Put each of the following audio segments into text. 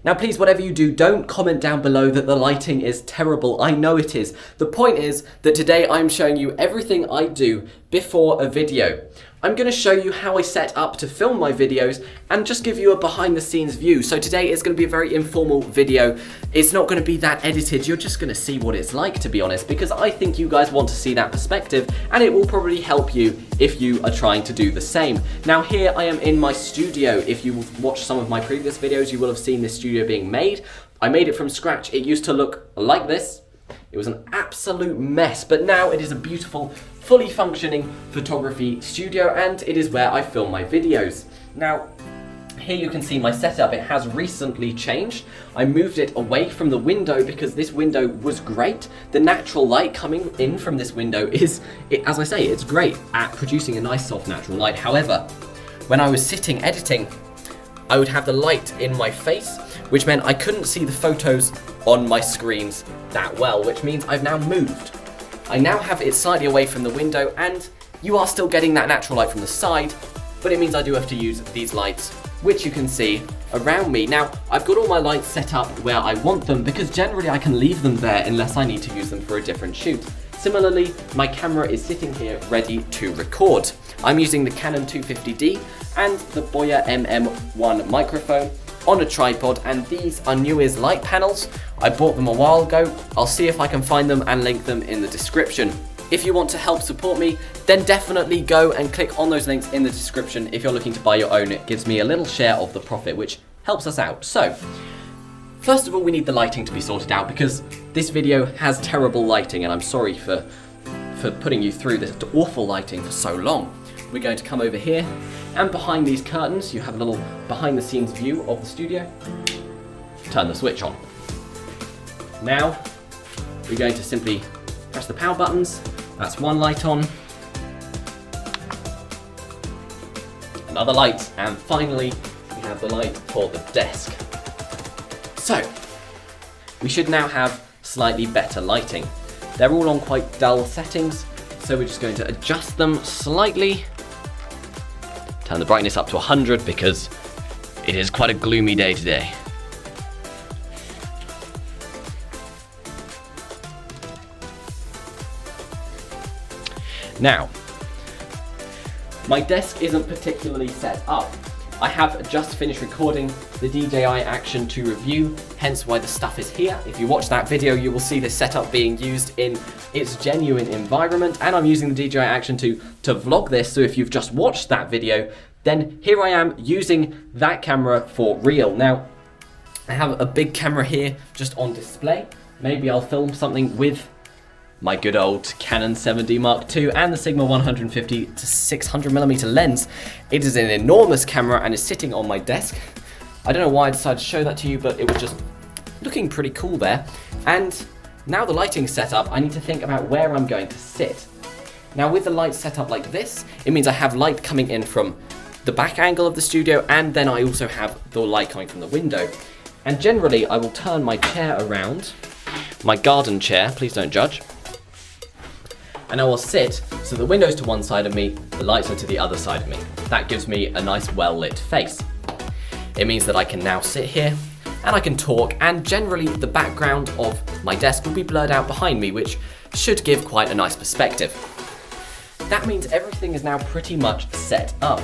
Now please, whatever you do, don't comment down below that the lighting is terrible. I know it is. The point is that today I'm showing you everything I do before a video. I'm going to show you how I set up to film my videos and just give you a behind the scenes view. So today is going to be a very informal video. It's not going to be that edited. You're just going to see what it's like, to be honest, because I think you guys want to see that perspective and it will probably help you if you are trying to do the same. Now here I am in my studio. If you watched some of my previous videos, you will have seen this studio being made. I made it from scratch. It used to look like this. It was an absolute mess, but now it is a beautiful, fully functioning photography studio, and it is where I film my videos. Now, here you can see my setup. It has recently changed. I moved it away from the window because this window was great. The natural light coming in from this window is, as I say, it's great at producing a nice soft natural light. However, when I was sitting editing, I would have the light in my face, which meant I couldn't see the photos on my screens that well, which means I've now moved. I now have it slightly away from the window and you are still getting that natural light from the side, but it means I do have to use these lights, which you can see around me. Now, I've got all my lights set up where I want them because generally I can leave them there unless I need to use them for a different shoot. Similarly, my camera is sitting here ready to record. I'm using the Canon 250D and the Boya MM1 microphone on a tripod, and these are Newiz light panels. I bought them a while ago. I'll see if I can find them and link them in the description. If you want to help support me, then definitely go and click on those links in the description. If you're looking to buy your own, it gives me a little share of the profit, which helps us out. So, first of all, we need the lighting to be sorted out because this video has terrible lighting, and I'm sorry for putting you through this awful lighting for so long. We're going to come over here, and behind these curtains, you have a little behind the scenes view of the studio. Turn the switch on. Now, we're going to simply press the power buttons. That's one light on. Another light, and finally, we have the light for the desk. So, we should now have slightly better lighting. They're all on quite dull settings, so we're just going to adjust them slightly. Turn the brightness up to 100 because it is quite a gloomy day today. Now, my desk isn't particularly set up. I have just finished recording the DJI Action 2 review, hence why the stuff is here. If you watch that video, you will see this setup being used in its genuine environment, and I'm using the DJI Action 2 to vlog this, so if you've just watched that video, then here I am using that camera for real. Now, I have a big camera here just on display. Maybe I'll film something with my good old Canon 7D Mark II and the Sigma 150 to 600mm lens. It is an enormous camera and is sitting on my desk. I don't know why I decided to show that to you, but it was just looking pretty cool there. And now the lighting's set up, I need to think about where I'm going to sit. Now with the lights set up like this, it means I have light coming in from the back angle of the studio, and then I also have the light coming from the window. And generally I will turn my chair around, my garden chair, please don't judge, and I will sit so the window's to one side of me, the lights are to the other side of me. That gives me a nice well-lit face. It means that I can now sit here and I can talk, and generally the background of my desk will be blurred out behind me, which should give quite a nice perspective. That means everything is now pretty much set up.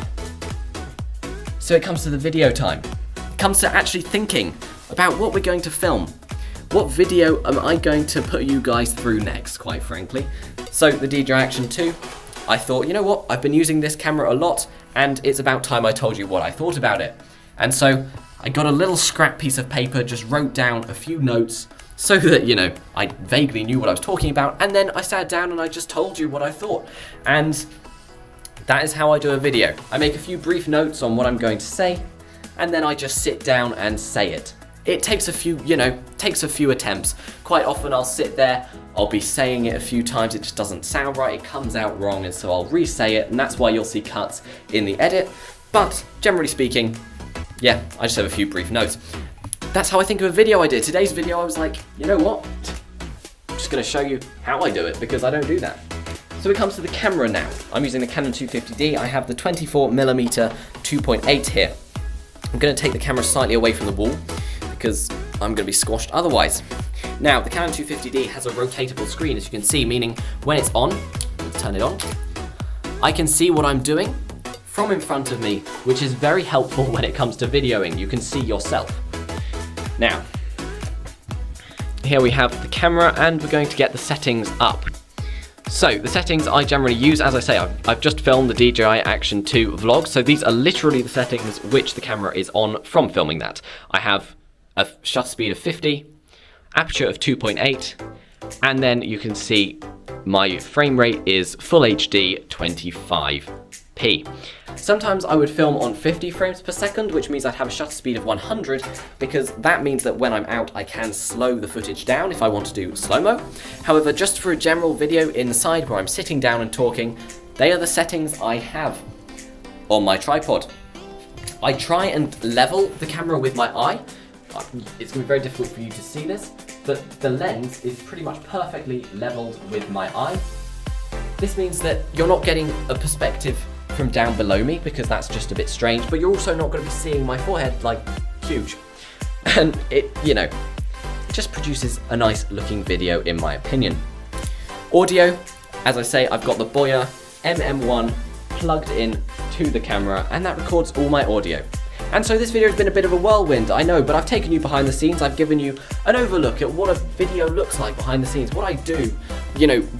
So it comes to the video time. It comes to actually thinking about what we're going to film. What video am I going to put you guys through next, quite frankly? So the DJI Action 2, I thought, you know what, I've been using this camera a lot and it's about time I told you what I thought about it. And so I got a little scrap piece of paper, just wrote down a few notes so that, you know, I vaguely knew what I was talking about, and then I sat down and I just told you what I thought. And that is how I do a video. I make a few brief notes on what I'm going to say, and then I just sit down and say it. It takes a few, takes a few attempts. Quite often I'll sit there, I'll be saying it a few times, it just doesn't sound right, it comes out wrong, and so I'll re-say it, and that's why you'll see cuts in the edit. But generally speaking, yeah, I just have a few brief notes. That's how I think of a video I did. Today's video I was like, you know what? I'm just gonna show you how I do it because I don't do that. So it comes to the camera now. I'm using the Canon 250D. I have the 24mm 2.8 here. I'm gonna take the camera slightly away from the wall. The because I'm going to be squashed otherwise. Now, the Canon 250D has a rotatable screen, as you can see, meaning when it's on, let's turn it on, I can see what I'm doing from in front of me, which is very helpful when it comes to videoing. You can see yourself. Now, here we have the camera, and we're going to get the settings up. So, the settings I generally use, as I say, I've just filmed the DJI Action 2 vlog, so these are literally the settings which the camera is on from filming that. I have a shutter speed of 50, aperture of 2.8, and then you can see my frame rate is full HD 25p. Sometimes I would film on 50 frames per second, which means I'd have a shutter speed of 100, because that means that when I'm out I can slow the footage down if I want to do slow-mo. However, just for a general video inside where I'm sitting down and talking, they are the settings I have on my tripod. I try and level the camera with my eye. It's going to be very difficult for you to see this, but the lens is pretty much perfectly leveled with my eye. This means that you're not getting a perspective from down below me, because that's just a bit strange, but you're also not going to be seeing my forehead like huge. And it just produces a nice looking video in my opinion. Audio, as I say, I've got the Boya MM1 plugged in to the camera, and that records all my audio. And so this video has been a bit of a whirlwind, I know, but I've taken you behind the scenes. I've given you an overlook at what a video looks like behind the scenes, what I do,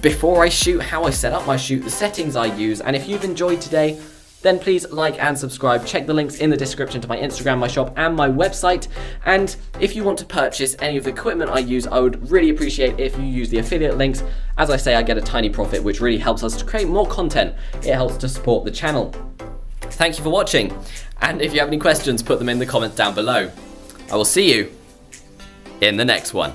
before I shoot, how I set up my shoot, the settings I use. And if you've enjoyed today, then please like and subscribe. Check the links in the description to my Instagram, my shop, and my website. And if you want to purchase any of the equipment I use, I would really appreciate if you use the affiliate links. As I say, I get a tiny profit, which really helps us to create more content. It helps to support the channel. Thank you for watching, and if you have any questions, put them in the comments down below. I will see you in the next one.